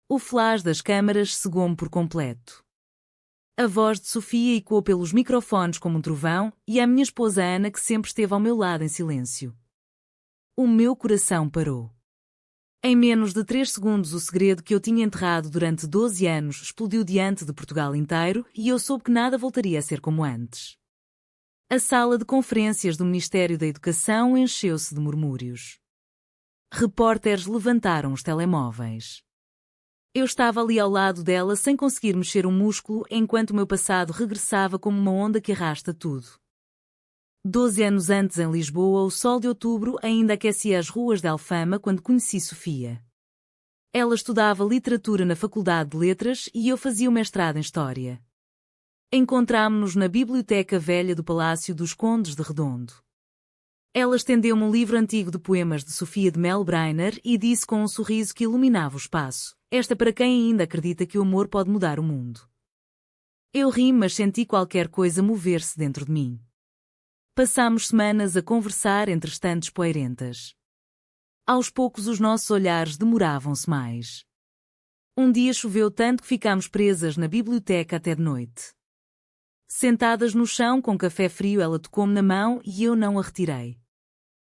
O flash das câmaras cegou-me por completo. A voz de Sofia ecoou pelos microfones como um trovão, e a minha esposa Ana, que sempre esteve ao meu lado em silêncio. O meu coração parou. Em menos de 3 segundos, o segredo que eu tinha enterrado durante 12 anos explodiu diante de Portugal inteiro, e eu soube que nada voltaria a ser como antes. A sala de conferências do Ministério da Educação encheu-se de murmúrios. Repórteres levantaram os telemóveis. Eu estava ali ao lado dela sem conseguir mexer um músculo enquanto o meu passado regressava como uma onda que arrasta tudo. 12 anos antes, em Lisboa, o sol de outubro ainda aquecia as ruas de Alfama quando conheci Sofia. Ela estudava literatura na Faculdade de Letras e eu fazia o mestrado em História. Encontrámo-nos na Biblioteca Velha do Palácio dos Condes de Redondo. Ela estendeu-me um livro antigo de poemas de Sofia de Mel Brainer e disse com um sorriso que iluminava o espaço: "Esta para quem ainda acredita que o amor pode mudar o mundo." Eu ri, mas senti qualquer coisa mover-se dentro de mim. Passámos semanas a conversar entre estantes poeirentas. Aos poucos os nossos olhares demoravam-se mais. Um dia choveu tanto que ficámos presas na biblioteca até de noite. Sentadas no chão com café frio, ela tocou-me na mão e eu não a retirei.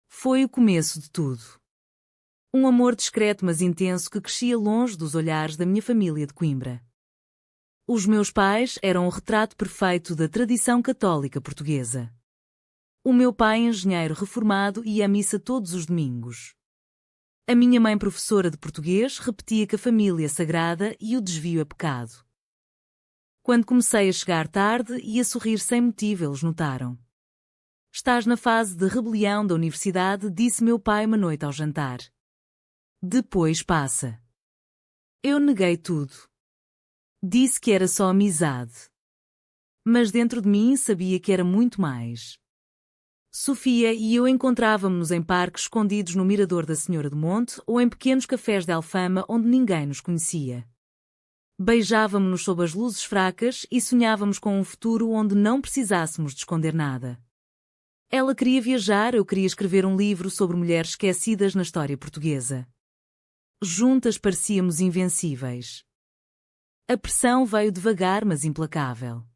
Foi o começo de tudo. Um amor discreto mas intenso que crescia longe dos olhares da minha família de Coimbra. Os meus pais eram o retrato perfeito da tradição católica portuguesa. O meu pai, engenheiro reformado, ia à missa todos os domingos. A minha mãe, professora de português, repetia que a família é sagrada e o desvio é pecado. Quando comecei a chegar tarde e a sorrir sem motivo, eles notaram. "Estás na fase de rebelião da universidade", disse meu pai uma noite ao jantar. "Depois passa." Eu neguei tudo. Disse que era só amizade. Mas dentro de mim sabia que era muito mais. Sofia e eu encontrávamos-nos em parques escondidos no Mirador da Senhora do Monte ou em pequenos cafés de Alfama onde ninguém nos conhecia. Beijávamo-nos sob as luzes fracas e sonhávamos com um futuro onde não precisássemos de esconder nada. Ela queria viajar, eu queria escrever um livro sobre mulheres esquecidas na história portuguesa. Juntas parecíamos invencíveis. A pressão veio devagar, mas implacável.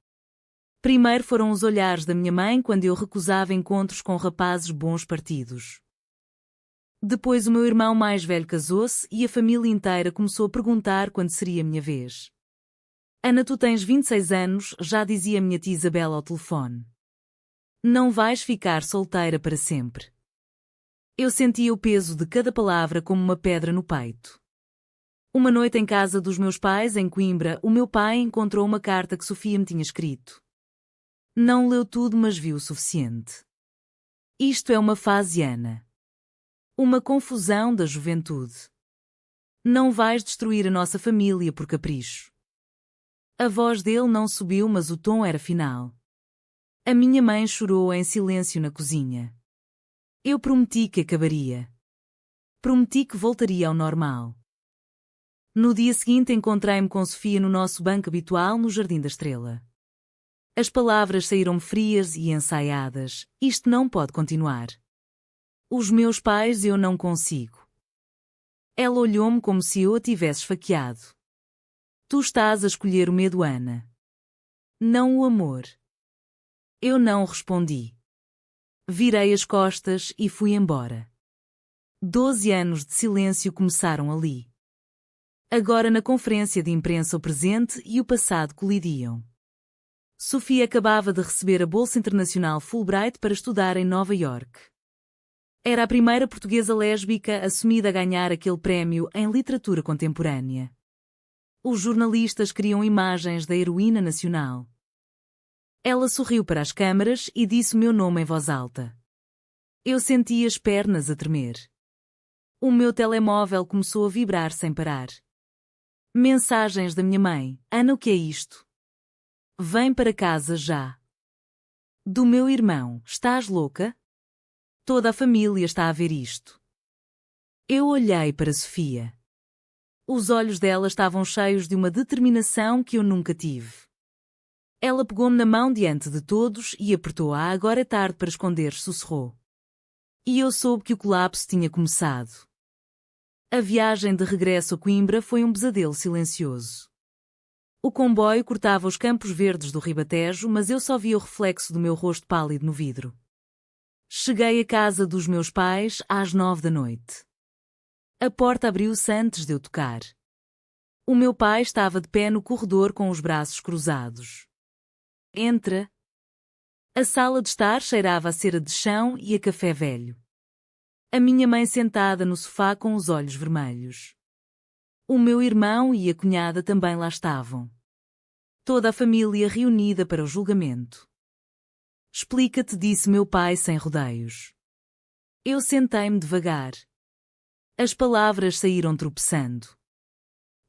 Primeiro foram os olhares da minha mãe quando eu recusava encontros com rapazes bons partidos. Depois o meu irmão mais velho casou-se e a família inteira começou a perguntar quando seria a minha vez. "Ana, tu tens 26 anos, já dizia a minha tia Isabel ao telefone. Não vais ficar solteira para sempre." Eu sentia o peso de cada palavra como uma pedra no peito. Uma noite em casa dos meus pais, em Coimbra, o meu pai encontrou uma carta que Sofia me tinha escrito. Não leu tudo, mas viu o suficiente. "Isto é uma fase, Ana. Uma confusão da juventude. Não vais destruir a nossa família por capricho." A voz dele não subiu, mas o tom era final. A minha mãe chorou em silêncio na cozinha. Eu prometi que acabaria. Prometi que voltaria ao normal. No dia seguinte encontrei-me com Sofia no nosso banco habitual no Jardim da Estrela. As palavras saíram-me frias e ensaiadas. "Isto não pode continuar. Os meus pais, eu não consigo." Ela olhou-me como se eu a tivesse esfaqueado. "Tu estás a escolher o medo, Ana. Não o amor." Eu não respondi. Virei as costas e fui embora. 12 anos de silêncio começaram ali. Agora na conferência de imprensa o presente e o passado colidiam. Sofia acabava de receber a Bolsa Internacional Fulbright para estudar em Nova York. Era a primeira portuguesa lésbica assumida a ganhar aquele prémio em literatura contemporânea. Os jornalistas queriam imagens da heroína nacional. Ela sorriu para as câmaras e disse o meu nome em voz alta. Eu senti as pernas a tremer. O meu telemóvel começou a vibrar sem parar. Mensagens da minha mãe. "Ana, o que é isto? Vem para casa já." Do meu irmão. "Estás louca? Toda a família está a ver isto." Eu olhei para Sofia. Os olhos dela estavam cheios de uma determinação que eu nunca tive. Ela pegou-me na mão diante de todos e apertou-a. "Agora é tarde para esconder", sussurrou. E eu soube que o colapso tinha começado. A viagem de regresso a Coimbra foi um pesadelo silencioso. O comboio cortava os campos verdes do Ribatejo, mas eu só via o reflexo do meu rosto pálido no vidro. Cheguei à casa dos meus pais às 9 da noite. A porta abriu-se antes de eu tocar. O meu pai estava de pé no corredor com os braços cruzados. Entra. A sala de estar cheirava a cera de chão e a café velho. A minha mãe sentada no sofá com os olhos vermelhos. O meu irmão e a cunhada também lá estavam. Toda a família reunida para o julgamento. Explica-te, disse meu pai sem rodeios. Eu sentei-me devagar. As palavras saíram tropeçando.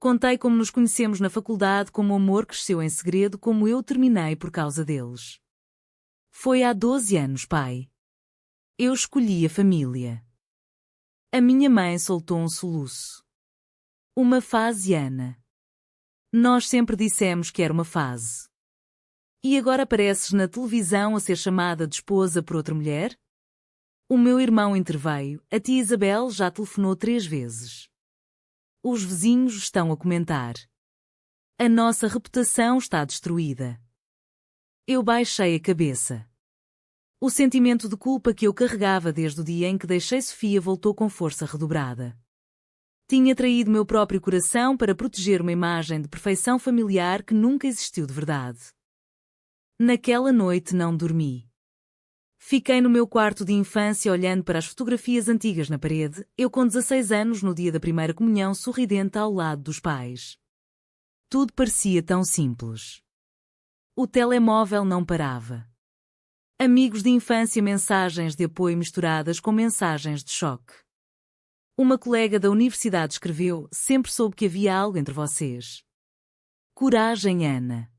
Contei como nos conhecemos na faculdade, como o amor cresceu em segredo, como eu terminei por causa deles. Foi há 12 anos, pai. Eu escolhi a família. A minha mãe soltou um soluço. Uma fase, Ana. Nós sempre dissemos que era uma fase. E agora apareces na televisão a ser chamada de esposa por outra mulher? O meu irmão interveio, a tia Isabel já telefonou 3 vezes. Os vizinhos estão a comentar. A nossa reputação está destruída. Eu baixei a cabeça. O sentimento de culpa que eu carregava desde o dia em que deixei Sofia voltou com força redobrada. Tinha traído meu próprio coração para proteger uma imagem de perfeição familiar que nunca existiu de verdade. Naquela noite não dormi. Fiquei no meu quarto de infância olhando para as fotografias antigas na parede, eu com 16 anos no dia da primeira comunhão sorridente ao lado dos pais. Tudo parecia tão simples. O telemóvel não parava. Amigos de infância, mensagens de apoio misturadas com mensagens de choque. Uma colega da universidade escreveu: sempre soube que havia algo entre vocês. Coragem, Ana.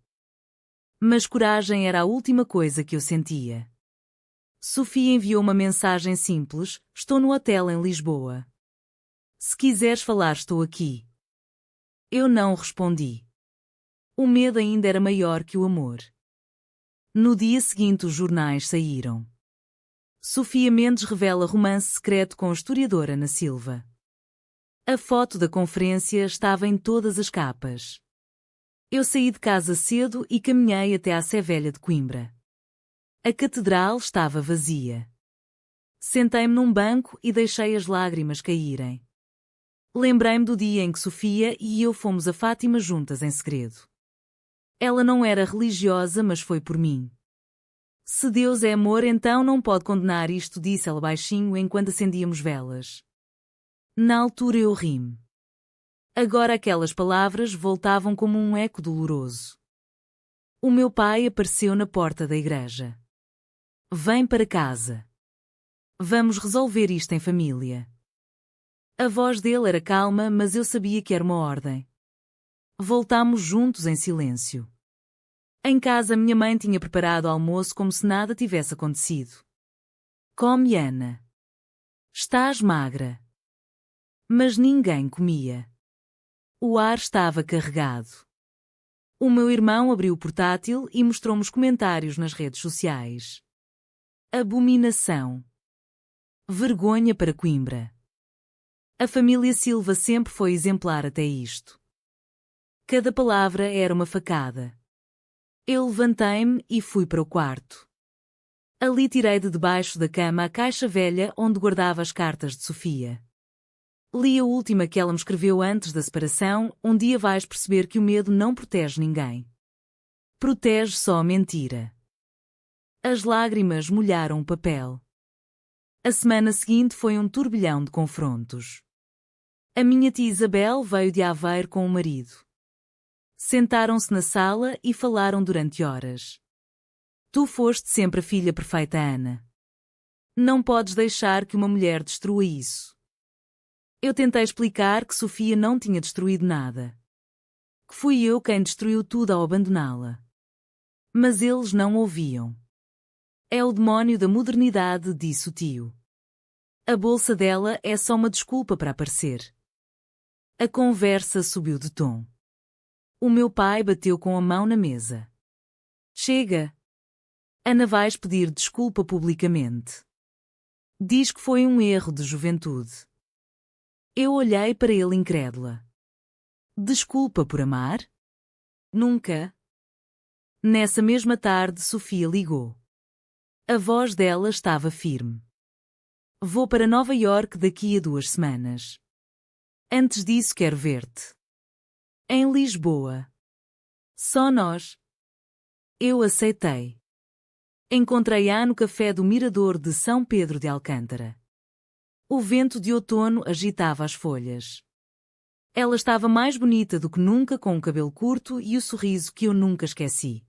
Mas coragem era a última coisa que eu sentia. Sofia enviou uma mensagem simples: estou no hotel em Lisboa. Se quiseres falar, estou aqui. Eu não respondi. O medo ainda era maior que o amor. No dia seguinte os jornais saíram. Sofia Mendes revela romance secreto com a historiadora Ana Silva. A foto da conferência estava em todas as capas. Eu saí de casa cedo e caminhei até à Sé Velha de Coimbra. A catedral estava vazia. Sentei-me num banco e deixei as lágrimas caírem. Lembrei-me do dia em que Sofia e eu fomos a Fátima juntas em segredo. Ela não era religiosa, mas foi por mim. Se Deus é amor, então não pode condenar isto, disse ela baixinho enquanto acendíamos velas. Na altura eu ri-me. Agora aquelas palavras voltavam como um eco doloroso. O meu pai apareceu na porta da igreja. Vem para casa. Vamos resolver isto em família. A voz dele era calma, mas eu sabia que era uma ordem. Voltámos juntos em silêncio. Em casa minha mãe tinha preparado almoço como se nada tivesse acontecido. Come, Ana. Estás magra. Mas ninguém comia. O ar estava carregado. O meu irmão abriu o portátil e mostrou-me os comentários nas redes sociais. Abominação. Vergonha para Coimbra. A família Silva sempre foi exemplar até isto. Cada palavra era uma facada. Eu levantei-me e fui para o quarto. Ali tirei de debaixo da cama a caixa velha onde guardava as cartas de Sofia. Li a última que ela me escreveu antes da separação: um dia vais perceber que o medo não protege ninguém. Protege só a mentira. As lágrimas molharam o papel. A semana seguinte foi um turbilhão de confrontos. A minha tia Isabel veio de Aveiro com o marido. Sentaram-se na sala e falaram durante horas. Tu foste sempre a filha perfeita, Ana. Não podes deixar que uma mulher destrua isso. Eu tentei explicar que Sofia não tinha destruído nada. Que fui eu quem destruiu tudo ao abandoná-la. Mas eles não ouviam. É o demónio da modernidade, disse o tio. A bolsa dela é só uma desculpa para aparecer. A conversa subiu de tom. O meu pai bateu com a mão na mesa. Chega. Ana, vais pedir desculpa publicamente. Diz que foi um erro de juventude. Eu olhei para ele incrédula. Desculpa por amar? Nunca. Nessa mesma tarde, Sofia ligou. A voz dela estava firme. Vou para Nova York daqui a 2 semanas. Antes disso quero ver-te. Em Lisboa. Só nós. Eu aceitei. Encontrei-a no café do Mirador de São Pedro de Alcântara. O vento de outono agitava as folhas. Ela estava mais bonita do que nunca, com o cabelo curto e o sorriso que eu nunca esqueci.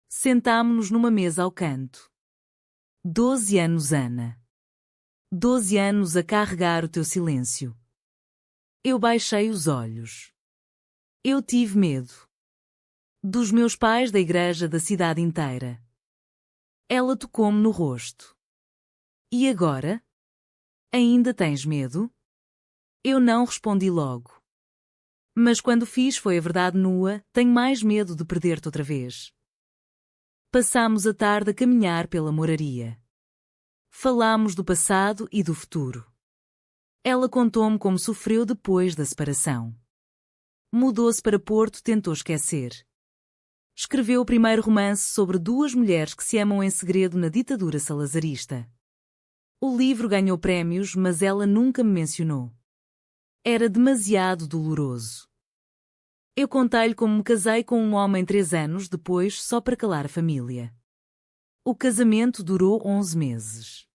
Sentámo-nos numa mesa ao canto. 12 anos, Ana. 12 anos a carregar o teu silêncio. Eu baixei os olhos. Eu tive medo. Dos meus pais, da igreja, da cidade inteira. Ela tocou-me no rosto. E agora? Ainda tens medo? Eu não respondi logo. Mas quando fiz foi a verdade nua, tenho mais medo de perder-te outra vez. Passámos a tarde a caminhar pela moraria. Falámos do passado e do futuro. Ela contou-me como sofreu depois da separação. Mudou-se para Porto, tentou esquecer. Escreveu o primeiro romance sobre 2 mulheres que se amam em segredo na ditadura salazarista. O livro ganhou prémios, mas ela nunca me mencionou. Era demasiado doloroso. Eu contei-lhe como me casei com um homem 3 anos depois, só para calar a família. O casamento durou 11 meses.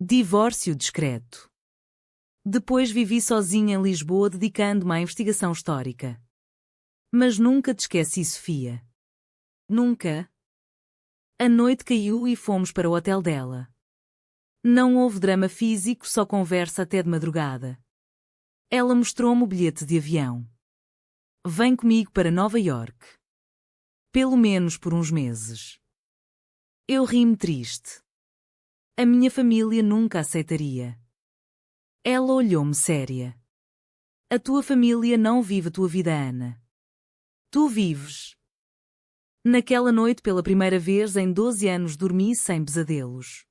Divórcio discreto. Depois vivi sozinha em Lisboa, dedicando-me à investigação histórica. Mas nunca te esqueci, Sofia. Nunca. A noite caiu e fomos para o hotel dela. Não houve drama físico, só conversa até de madrugada. Ela mostrou-me o bilhete de avião. Vem comigo para Nova York. Pelo menos por uns meses. Eu ri-me triste. A minha família nunca aceitaria. Ela olhou-me séria. A tua família não vive a tua vida, Ana. Tu vives. Naquela noite, pela primeira vez em 12 anos, dormi sem pesadelos.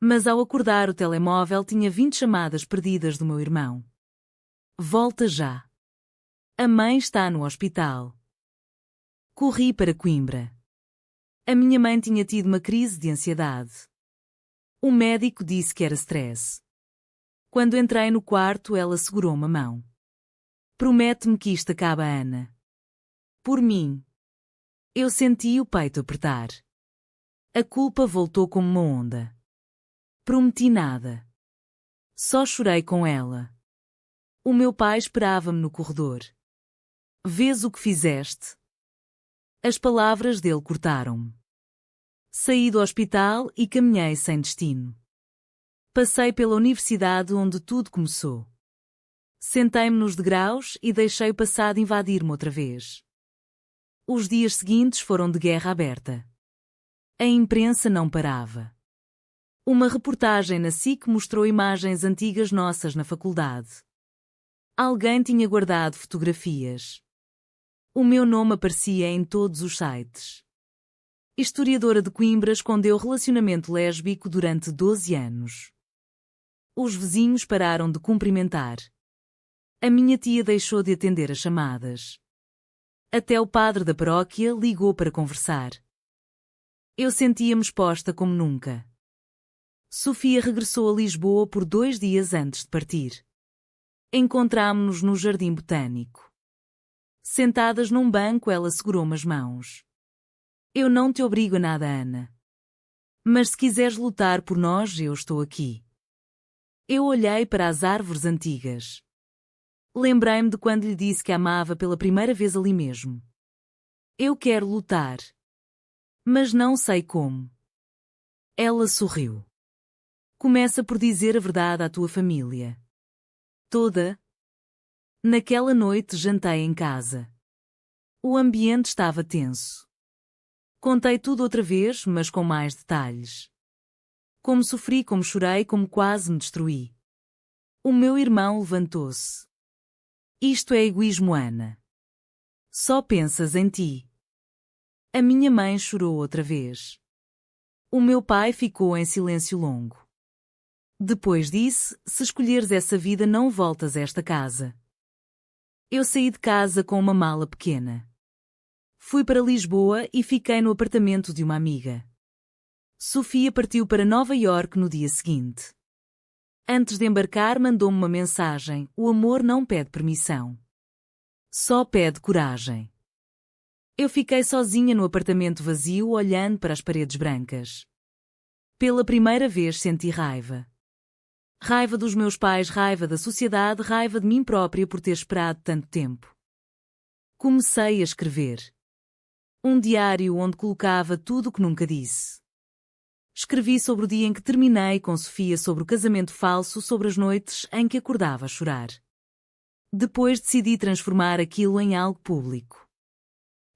Mas ao acordar, o telemóvel tinha 20 chamadas perdidas do meu irmão. Volta já. A mãe está no hospital. Corri para Coimbra. A minha mãe tinha tido uma crise de ansiedade. O médico disse que era stress. Quando entrei no quarto, ela segurou-me a mão. Promete-me que isto acaba, Ana. Por mim. Eu senti o peito apertar. A culpa voltou como uma onda. Prometi nada. Só chorei com ela. O meu pai esperava-me no corredor. Vês o que fizeste? As palavras dele cortaram-me. Saí do hospital e caminhei sem destino. Passei pela universidade onde tudo começou. Sentei-me nos degraus e deixei o passado invadir-me outra vez. Os dias seguintes foram de guerra aberta. A imprensa não parava. Uma reportagem na SIC mostrou imagens antigas nossas na faculdade. Alguém tinha guardado fotografias. O meu nome aparecia em todos os sites. Historiadora de Coimbra escondeu relacionamento lésbico durante 12 anos. Os vizinhos pararam de cumprimentar. A minha tia deixou de atender as chamadas. Até o padre da paróquia ligou para conversar. Eu sentia-me exposta como nunca. Sofia regressou a Lisboa por 2 dias antes de partir. Encontrámo-nos no Jardim Botânico. Sentadas num banco, ela segurou-me as mãos. Eu não te obrigo a nada, Ana. Mas se quiseres lutar por nós, eu estou aqui. Eu olhei para as árvores antigas. Lembrei-me de quando lhe disse que a amava pela primeira vez ali mesmo. Eu quero lutar. Mas não sei como. Ela sorriu. Começa por dizer a verdade à tua família. Toda. Naquela noite jantei em casa. O ambiente estava tenso. Contei tudo outra vez, mas com mais detalhes. Como sofri, como chorei, como quase me destruí. O meu irmão levantou-se. Isto é egoísmo, Ana. Só pensas em ti. A minha mãe chorou outra vez. O meu pai ficou em silêncio longo. Depois disse: se escolheres essa vida, não voltas a esta casa. Eu saí de casa com uma mala pequena. Fui para Lisboa e fiquei no apartamento de uma amiga. Sofia partiu para Nova Iorque no dia seguinte. Antes de embarcar, mandou-me uma mensagem: o amor não pede permissão. Só pede coragem. Eu fiquei sozinha no apartamento vazio, olhando para as paredes brancas. Pela primeira vez senti raiva. Raiva dos meus pais, raiva da sociedade, raiva de mim própria por ter esperado tanto tempo. Comecei a escrever. Um diário onde colocava tudo o que nunca disse. Escrevi sobre o dia em que terminei com Sofia, sobre o casamento falso, sobre as noites em que acordava a chorar. Depois decidi transformar aquilo em algo público.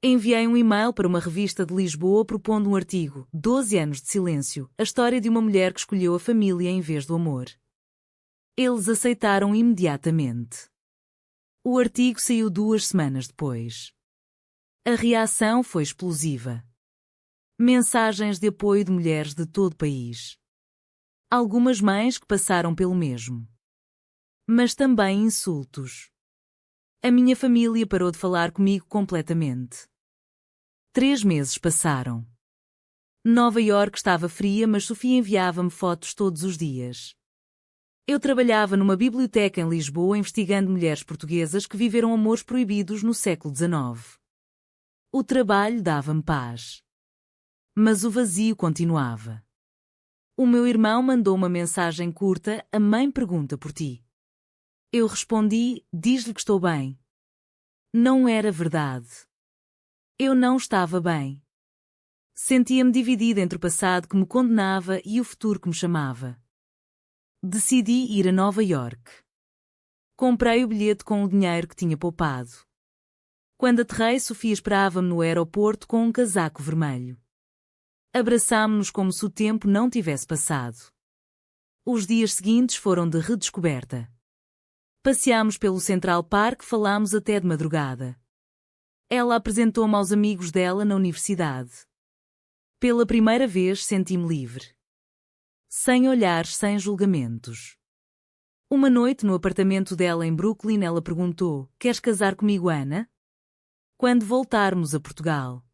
Enviei um e-mail para uma revista de Lisboa propondo um artigo: 12 anos de silêncio, a história de uma mulher que escolheu a família em vez do amor. Eles aceitaram imediatamente. O artigo saiu 2 semanas depois. A reação foi explosiva. Mensagens de apoio de mulheres de todo o país. Algumas mães que passaram pelo mesmo. Mas também insultos. A minha família parou de falar comigo completamente. 3 meses passaram. Nova Iorque estava fria, mas Sofia enviava-me fotos todos os dias. Eu trabalhava numa biblioteca em Lisboa investigando mulheres portuguesas que viveram amores proibidos no século XIX. O trabalho dava-me paz. Mas o vazio continuava. O meu irmão mandou uma mensagem curta: a mãe pergunta por ti. Eu respondi: diz-lhe que estou bem. Não era verdade. Eu não estava bem. Sentia-me dividida entre o passado que me condenava e o futuro que me chamava. Decidi ir a Nova Iorque. Comprei o bilhete com o dinheiro que tinha poupado. Quando aterrei, Sofia esperava-me no aeroporto com um casaco vermelho. Abraçámo-nos como se o tempo não tivesse passado. Os dias seguintes foram de redescoberta. Passeámos pelo Central Park, falámos até de madrugada. Ela apresentou-me aos amigos dela na universidade. Pela primeira vez senti-me livre. Sem olhares, sem julgamentos. Uma noite no apartamento dela em Brooklyn, ela perguntou: queres casar comigo, Ana? Quando voltarmos a Portugal.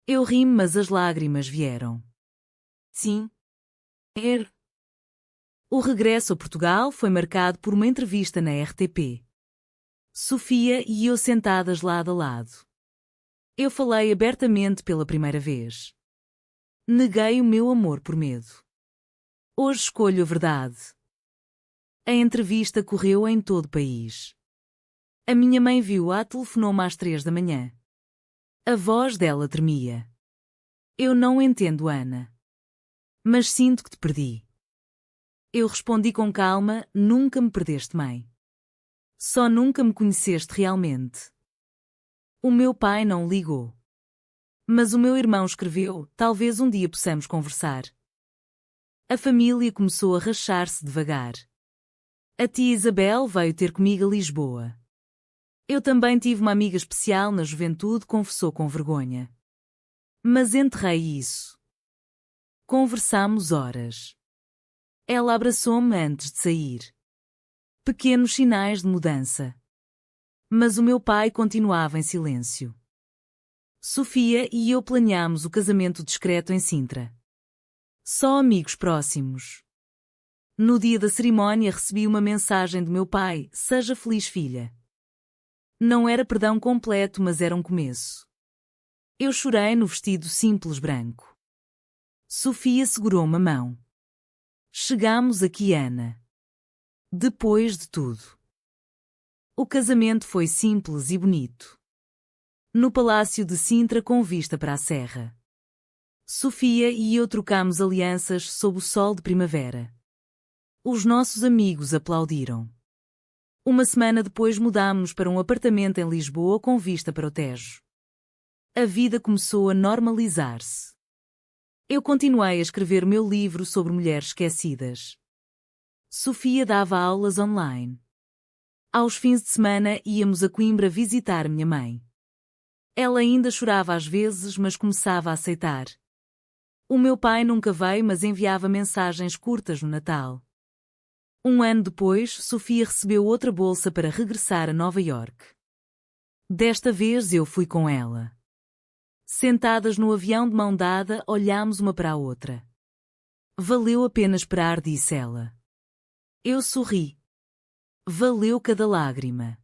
Eu ri-me, mas as lágrimas vieram. Sim. O regresso a Portugal foi marcado por uma entrevista na RTP. Sofia e eu sentadas lado a lado. Eu falei abertamente pela primeira vez. Neguei o meu amor por medo. Hoje escolho a verdade. A entrevista correu em todo o país. A minha mãe viu-a, telefonou-me às 3 da manhã. A voz dela tremia. Eu não entendo, Ana. Mas sinto que te perdi. Eu respondi com calma: nunca me perdeste, mãe. Só nunca me conheceste realmente. O meu pai não ligou. Mas o meu irmão escreveu: talvez um dia possamos conversar. A família começou a rachar-se devagar. A tia Isabel veio ter comigo a Lisboa. Eu também tive uma amiga especial na juventude, confessou com vergonha. Mas enterrei isso. Conversámos horas. Ela abraçou-me antes de sair. Pequenos sinais de mudança. Mas o meu pai continuava em silêncio. Sofia e eu planeámos o casamento discreto em Sintra. Só amigos próximos. No dia da cerimónia recebi uma mensagem do meu pai: seja feliz, filha. Não era perdão completo, mas era um começo. Eu chorei no vestido simples branco. Sofia segurou-me a mão. Chegámos aqui, Ana. Depois de tudo. O casamento foi simples e bonito. No Palácio de Sintra, com vista para a serra. Sofia e eu trocámos alianças sob o sol de primavera. Os nossos amigos aplaudiram. Uma semana depois mudámos para um apartamento em Lisboa com vista para o Tejo. A vida começou a normalizar-se. Eu continuei a escrever o meu livro sobre mulheres esquecidas. Sofia dava aulas online. Aos fins de semana íamos a Coimbra visitar minha mãe. Ela ainda chorava às vezes, mas começava a aceitar. O meu pai nunca veio, mas enviava mensagens curtas no Natal. Um ano depois, Sofia recebeu outra bolsa para regressar a Nova York. Desta vez eu fui com ela. Sentadas no avião de mão dada, olhámos uma para a outra. Valeu a pena esperar, disse ela. Eu sorri. Valeu cada lágrima.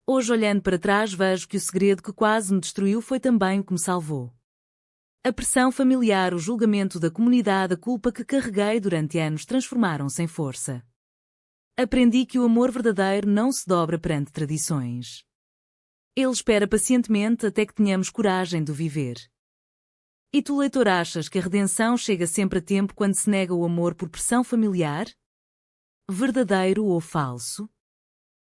Hoje, olhando para trás, vejo que o segredo que quase me destruiu foi também o que me salvou. A pressão familiar, o julgamento da comunidade, a culpa que carreguei durante anos transformaram-se em força. Aprendi que o amor verdadeiro não se dobra perante tradições. Ele espera pacientemente até que tenhamos coragem de o viver. E tu, leitor, achas que a redenção chega sempre a tempo quando se nega o amor por pressão familiar? Verdadeiro ou falso?